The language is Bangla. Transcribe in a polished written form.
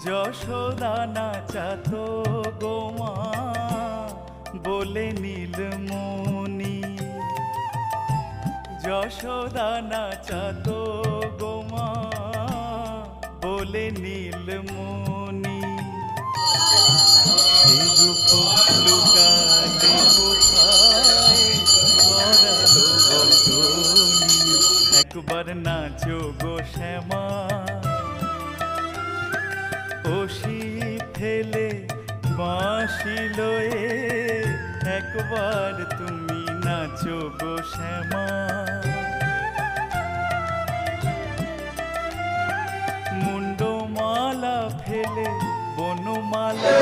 যশোদা নাচাতো গোমা বলে নীলমণি, যশোদা নাচাতো গোমা বলে নীলমণি। সে রূপ লুকালে কোথায় করালো বদনি, একবার নাচো গো শ্যামা। বসি ফেলে বাঁশি লয়ে একবার তুমি নাচো গো শ্যামা। মুন্ডমালা ফেলে বনমালা